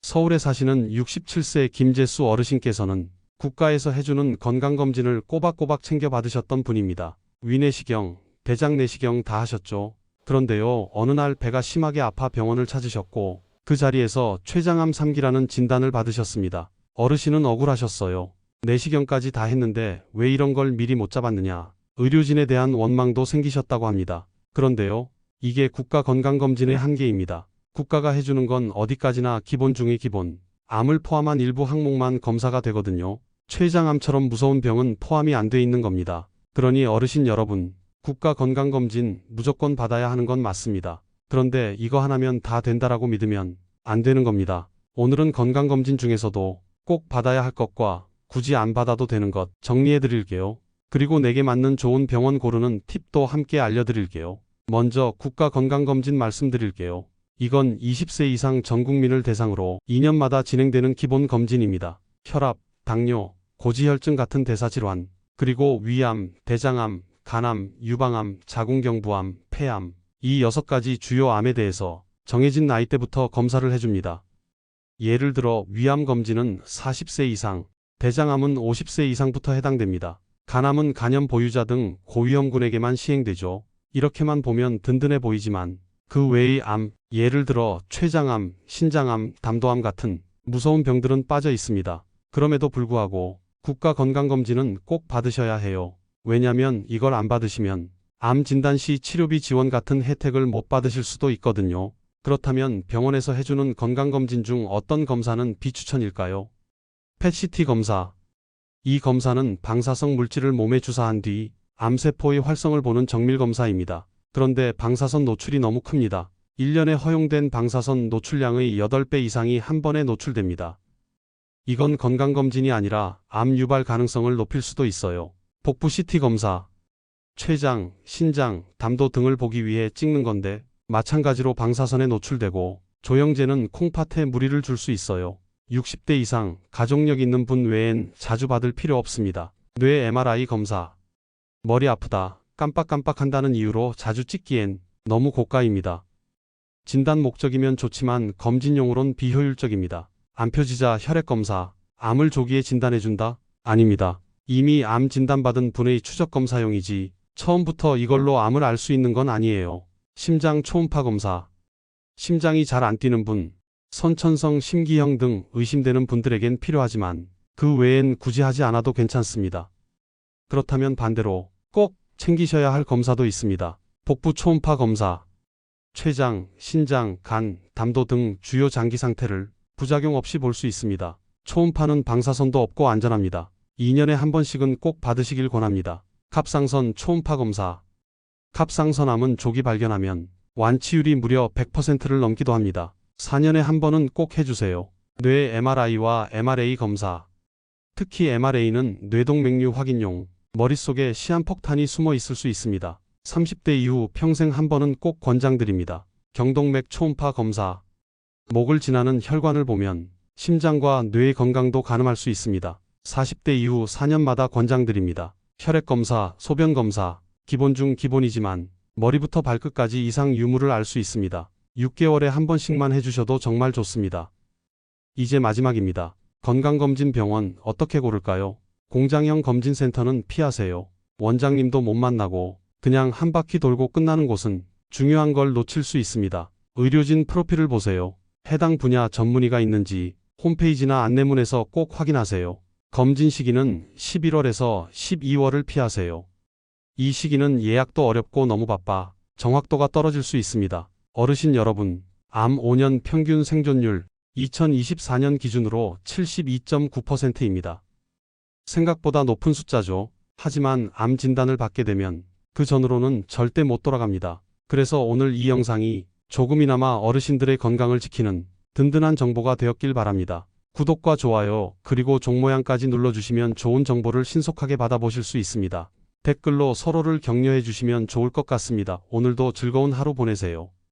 서울에 사시는 67세 김재수 어르신께서는 국가에서 해주는 건강검진을 꼬박꼬박 챙겨 받으셨던 분입니다. 위내시경, 대장내시경 다 하셨죠. 그런데요, 어느 날 배가 심하게 아파 병원을 찾으셨고 그 자리에서 췌장암 3기라는 진단을 받으셨습니다. 어르신은 억울하셨어요. 내시경까지 다 했는데 왜 이런 걸 미리 못 잡았느냐. 의료진에 대한 원망도 생기셨다고 합니다. 그런데요, 이게 국가 건강검진의 한계입니다. 국가가 해주는 건 어디까지나 기본 중의 기본, 암을 포함한 일부 항목만 검사가 되거든요. 췌장암처럼 무서운 병은 포함이 안 돼 있는 겁니다. 그러니 어르신 여러분, 국가 건강검진 무조건 받아야 하는 건 맞습니다. 그런데 이거 하나면 다 된다라고 믿으면 안 되는 겁니다. 오늘은 건강검진 중에서도 꼭 받아야 할 것과 굳이 안 받아도 되는 것 정리해 드릴게요. 그리고 내게 맞는 좋은 병원 고르는 팁도 함께 알려드릴게요. 먼저 국가 건강검진 말씀드릴게요. 이건 20세 이상 전 국민을 대상으로 2년마다 진행되는 기본 검진입니다. 혈압, 당뇨, 고지혈증 같은 대사질환, 그리고 위암, 대장암, 간암, 유방암, 자궁경부암, 폐암, 이 6가지 주요 암에 대해서 정해진 나이대부터 검사를 해줍니다. 예를 들어 위암 검진은 40세 이상, 대장암은 50세 이상부터 해당됩니다. 간암은 간염 보유자 등 고위험군에게만 시행되죠. 이렇게만 보면 든든해 보이지만 그 외의 암, 예를 들어 췌장암, 신장암, 담도암 같은 무서운 병들은 빠져 있습니다. 그럼에도 불구하고 국가 건강검진은 꼭 받으셔야 해요. 왜냐면 이걸 안 받으시면 암 진단 시 치료비 지원 같은 혜택을 못 받으실 수도 있거든요. 그렇다면 병원에서 해주는 건강검진 중 어떤 검사는 비추천일까요? 펫CT 검사. 이 검사는 방사성 물질을 몸에 주사한 뒤 암세포의 활성을 보는 정밀검사입니다. 그런데 방사선 노출이 너무 큽니다. 1년에 허용된 방사선 노출량의 8배 이상이 한 번에 노출됩니다. 이건 건강검진이 아니라 암 유발 가능성을 높일 수도 있어요. 복부 CT 검사. 췌장, 신장, 담도 등을 보기 위해 찍는 건데 마찬가지로 방사선에 노출되고 조영제는 콩팥에 무리를 줄 수 있어요. 60대 이상 가족력 있는 분 외엔 자주 받을 필요 없습니다. 뇌 MRI 검사. 머리 아프다, 깜빡깜빡한다는 이유로 자주 찍기엔 너무 고가입니다. 진단 목적이면 좋지만 검진용으론 비효율적입니다. 안 펴지자 혈액검사. 암을 조기에 진단해준다? 아닙니다. 이미 암 진단받은 분의 추적검사용이지 처음부터 이걸로 암을 알 수 있는 건 아니에요. 심장 초음파 검사. 심장이 잘 안 뛰는 분, 선천성 심기형 등 의심되는 분들에겐 필요하지만 그 외엔 굳이 하지 않아도 괜찮습니다. 그렇다면 반대로 꼭 챙기셔야 할 검사도 있습니다. 복부 초음파 검사. 췌장, 신장, 간, 담도 등 주요 장기 상태를 부작용 없이 볼 수 있습니다. 초음파는 방사선도 없고 안전합니다. 2년에 한 번씩은 꼭 받으시길 권합니다. 갑상선 초음파 검사. 갑상선암은 조기 발견하면 완치율이 무려 100%를 넘기도 합니다. 4년에 한 번은 꼭 해주세요. 뇌 MRI와 MRA 검사. 특히 MRA는 뇌동맥류 확인용, 머릿속에 시한폭탄이 숨어 있을 수 있습니다. 30대 이후 평생 한 번은 꼭 권장드립니다. 경동맥 초음파 검사. 목을 지나는 혈관을 보면 심장과 뇌의 건강도 가늠할 수 있습니다. 40대 이후 4년마다 권장드립니다. 혈액검사, 소변검사. 기본 중 기본이지만 머리부터 발끝까지 이상 유무를 알 수 있습니다. 6개월에 한 번씩만 해주셔도 정말 좋습니다. 이제 마지막입니다. 건강검진 병원 어떻게 고를까요? 공장형 검진센터는 피하세요. 원장님도 못 만나고 그냥 한 바퀴 돌고 끝나는 곳은 중요한 걸 놓칠 수 있습니다. 의료진 프로필을 보세요. 해당 분야 전문의가 있는지 홈페이지나 안내문에서 꼭 확인하세요. 검진 시기는 11월에서 12월을 피하세요. 이 시기는 예약도 어렵고 너무 바빠 정확도가 떨어질 수 있습니다. 어르신 여러분, 암 5년 평균 생존율 2024년 기준으로 72.9%입니다. 생각보다 높은 숫자죠. 하지만 암 진단을 받게 되면 그 전으로는 절대 못 돌아갑니다. 그래서 오늘 이 영상이 조금이나마 어르신들의 건강을 지키는 든든한 정보가 되었길 바랍니다. 구독과 좋아요 그리고 종 모양까지 눌러주시면 좋은 정보를 신속하게 받아보실 수 있습니다. 댓글로 서로를 격려해 주시면 좋을 것 같습니다. 오늘도 즐거운 하루 보내세요.